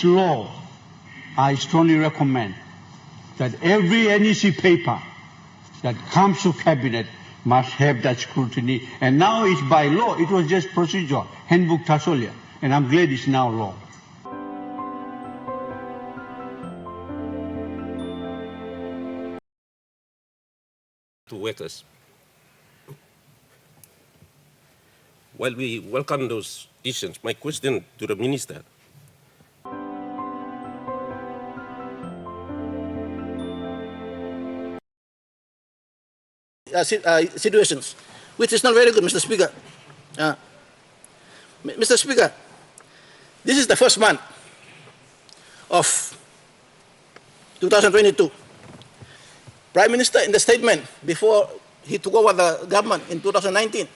this law, I strongly recommend that every NEC paper that comes to cabinet must have that scrutiny. And now it's by law. It was just procedure, handbook Tasolia. And I'm glad it's now law. To workers. While we welcome those decisions, my question to the Minister. Situations, which is not very good, Mr. Speaker. Mr. Speaker, this is the first month of 2022. Prime Minister, in the statement before he took over the government in 2019,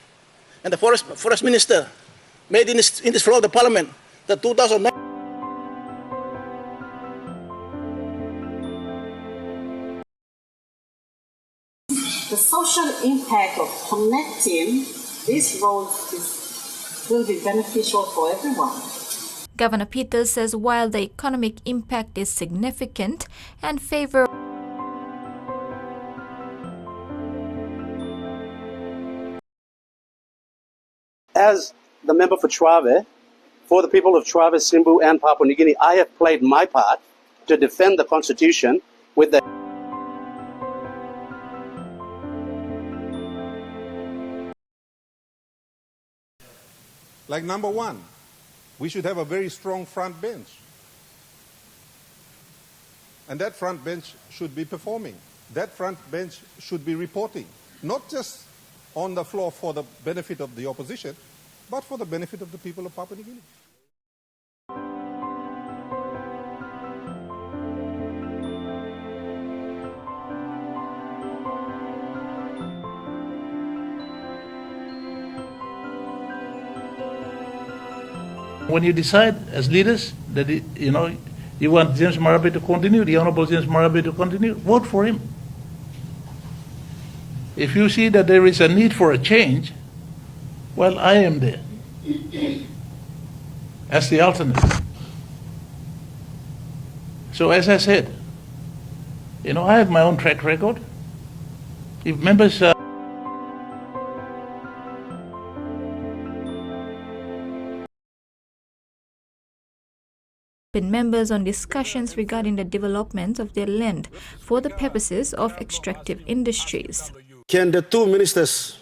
and the Forest Minister made in this floor of the Parliament that 2019. The social impact of connecting these roads will be beneficial for everyone. Governor Peters says while the economic impact is significant and favor as the member for Trave, for the people of Trave, Simbu and Papua New Guinea, I have played my part to defend the Constitution with the Like number one, we should have a very strong front bench. And that front bench should be performing. That front bench should be reporting, not just on the floor for the benefit of the opposition, but for the benefit of the people of Papua New Guinea. When you decide as leaders that you want James Marape to continue, the Honorable James Marape to continue, vote for him. If you see that there is a need for a change, well, I am there as the alternate. So as I said, I have my own track record. If members been members on discussions regarding the development of their land for the purposes of extractive industries. Can the two ministers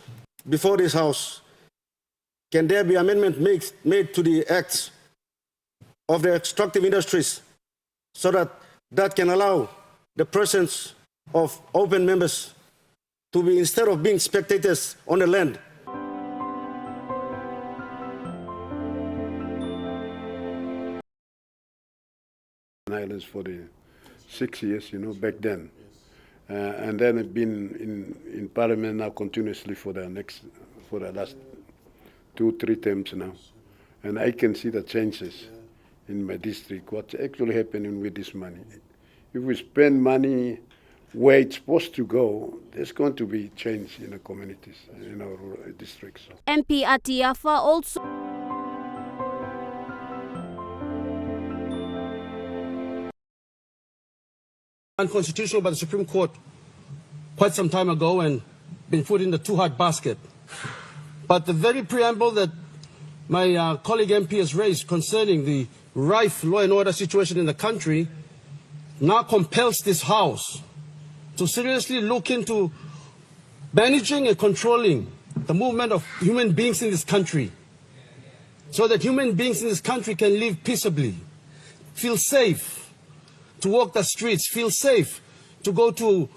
before this House, can there be amendment made to the acts of the extractive industries so that can allow the presence of open members to be, instead of being spectators on the land? Islands for the 6 years, back then. And then I've been in Parliament now continuously for the last 2-3 terms now. And I can see the changes in my district, what's actually happening with this money. If we spend money where it's supposed to go, there's going to be change in the communities, in our rural districts. MP Atiafa also unconstitutional by the Supreme Court quite some time ago and been put in the too hard basket. But the very preamble that my colleague MP has raised concerning the rife law and order situation in the country now compels this House to seriously look into managing and controlling the movement of human beings in this country so that human beings in this country can live peaceably, feel safe to walk the streets, feel safe to go to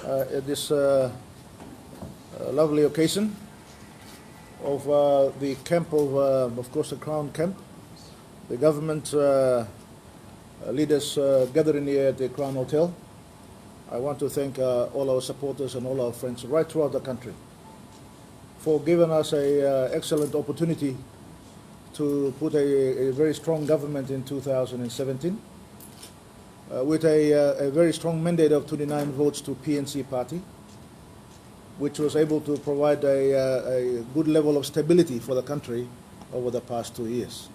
at this lovely occasion of the camp of course, the Crown Camp. The government leaders gathering here at the Crown Hotel. I want to thank all our supporters and all our friends right throughout the country for giving us an excellent opportunity to put a very strong government in 2017 with a very strong mandate of 29 votes to PNC party. which was able to provide a good level of stability for the country over the past 2 years.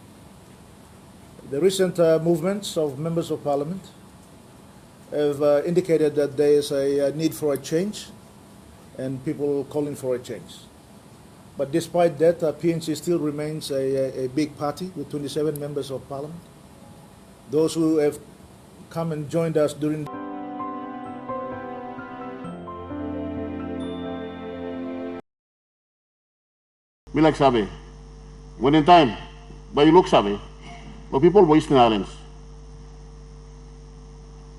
The recent movements of members of parliament have indicated that there is a need for a change and people calling for a change. But despite that, PNG still remains a big party with 27 members of parliament. Those who have come and joined us during Me like sabi, when in time, but you look sabi, but people were Eastern Islands.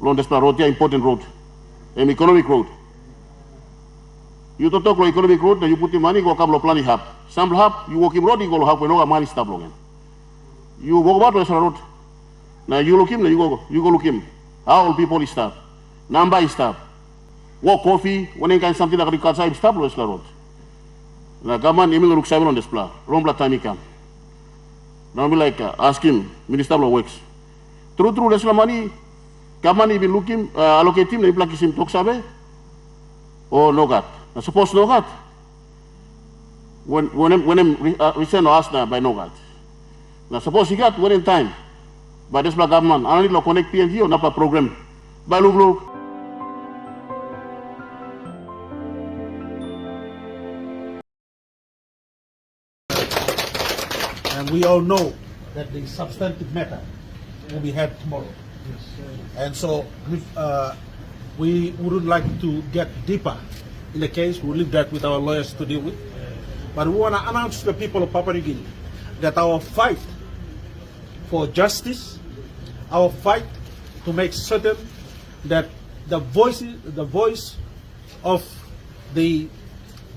Long this road, important road, an economic road. You don't talk about economic road, then you put the money, go come planning hub. Some hub, you walk in road, you go hub, we no money stop long. You walk about the road. Now you look him, you go look him. How all people stop. Number stop. Walk coffee, when you can something like the car side stop, the road. Now government even look seven on this plan. Rombla time he come. Now be like ask him, Minister of Works. True, there's no money. Government even look him, allocate him, they plug him talk sabe. Or no got. Now suppose no got. When we send or ask now by no got. Now suppose he got when in time. By this government, I only connect PNG or not program. By look. And we all know that the substantive matter will be had tomorrow. Yes. And so we wouldn't like to get deeper in the case. We'll leave that with our lawyers to deal with. But we want to announce to the people of Papua New Guinea that our fight for justice, our fight to make certain that the voice of the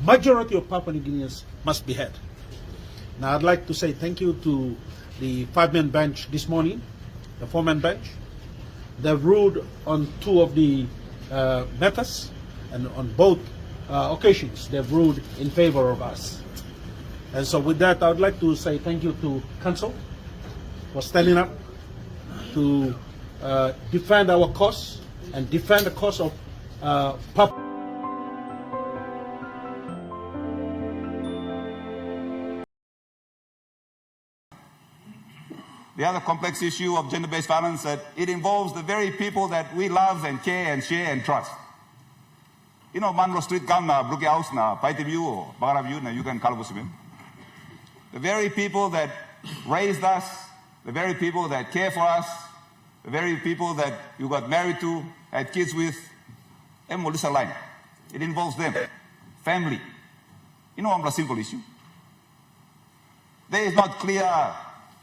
majority of Papua New Guineans must be heard. Now, I'd like to say thank you to the five-man bench this morning, the four-man bench. They've ruled on two of the matters, and on both occasions, they've ruled in favor of us. And so with that, I would like to say thank you to Council for standing up to defend our cause and defend the cause of Papua. The other complex issue of gender-based violence, that it involves the very people that we love and care and share and trust. You know, Manro Street Gamna, Bruki House na, Paitimu, or Baravu na, you can Kalabusibim. The very people that raised us, the very people that care for us, the very people that you got married to, had kids with, and Molisa line. It involves them, family. You know, a simple issue. There is not clear.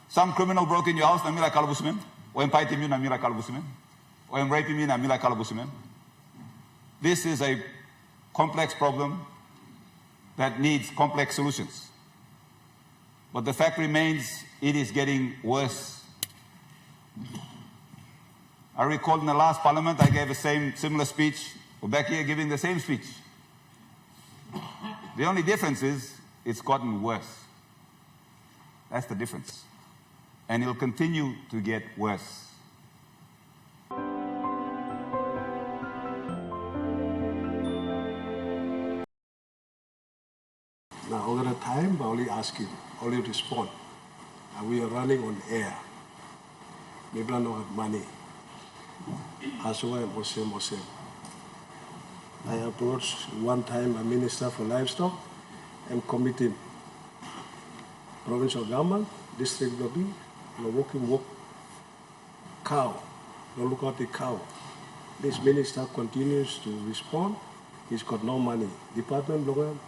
Some criminal broke in your house, namila kalabusimen. Or fighting you, namila kalabusimen. Or raping me, namila kalabusimen. This is a complex problem that needs complex solutions. But the fact remains, it is getting worse. I recall in the last parliament, I gave a similar speech. We're back here giving the same speech. The only difference is, it's gotten worse. That's the difference. And it'll continue to get worse. Now, over the time, I only ask you, only respond. We are running on air. Maybe I don't have money. As well, Mosem. I approached one time a minister for livestock and committee, provincial government, district government, walk cow, no look at the cow. This minister continues to respond. He's got no money. Department blogan,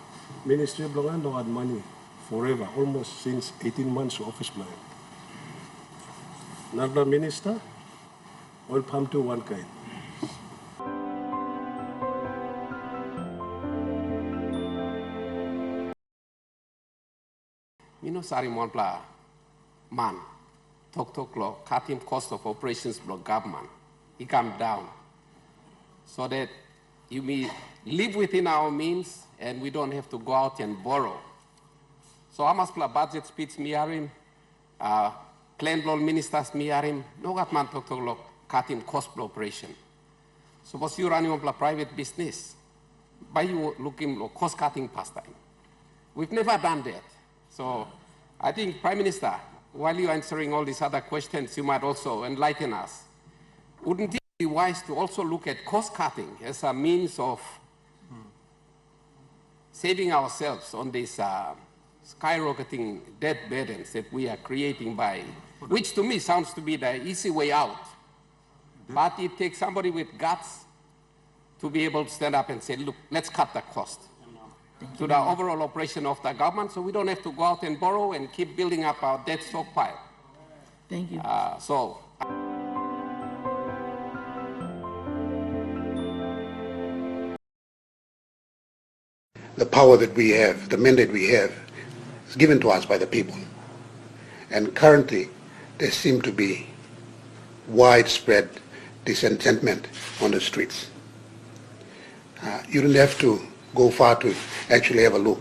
ministry blogan don't have money forever, almost since 18 months of office plan. Another minister, all pump to one kind. You know, Sari Monpla, man, talk law, cutting cost of operations block government. He come down so that you may live within our means and we don't have to go out and borrow. So I must play budget speech miarim, plain law ministers miarim, no government talk law, cutting cost of operation. Suppose you run your private business, by you looking for cost-cutting pastime. We've never done that. So I think, Prime Minister, while you're answering all these other questions, you might also enlighten us. Wouldn't it be wise to also look at cost-cutting as a means of saving ourselves on these skyrocketing debt burdens that we are creating by, which to me sounds to be the easy way out. But it takes somebody with guts to be able to stand up and say, look, let's cut the cost to the overall operation of the government so we don't have to go out and borrow and keep building up our debt stockpile. Thank you. The power that we have, the mandate we have, is given to us by the people. And currently, there seems to be widespread disenchantment on the streets. You don't have to go far to actually have a look.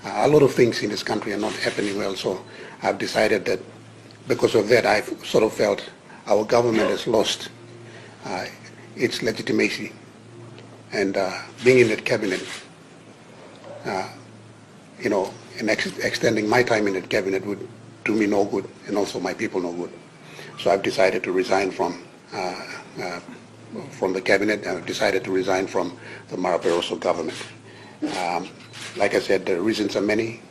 A lot of things in this country are not happening well, so I've decided that because of that, I've sort of felt our government has lost its legitimacy. And being in that cabinet, you know, and extending my time in that cabinet would do me no good, and also my people no good. So I've decided to resign from the cabinet, and I've decided to resign from the Mara Barroso government. Like I said, the reasons are many.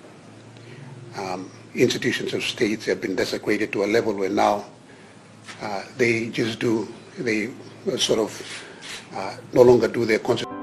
Institutions of states have been desecrated to a level where now they sort of no longer do their constitution.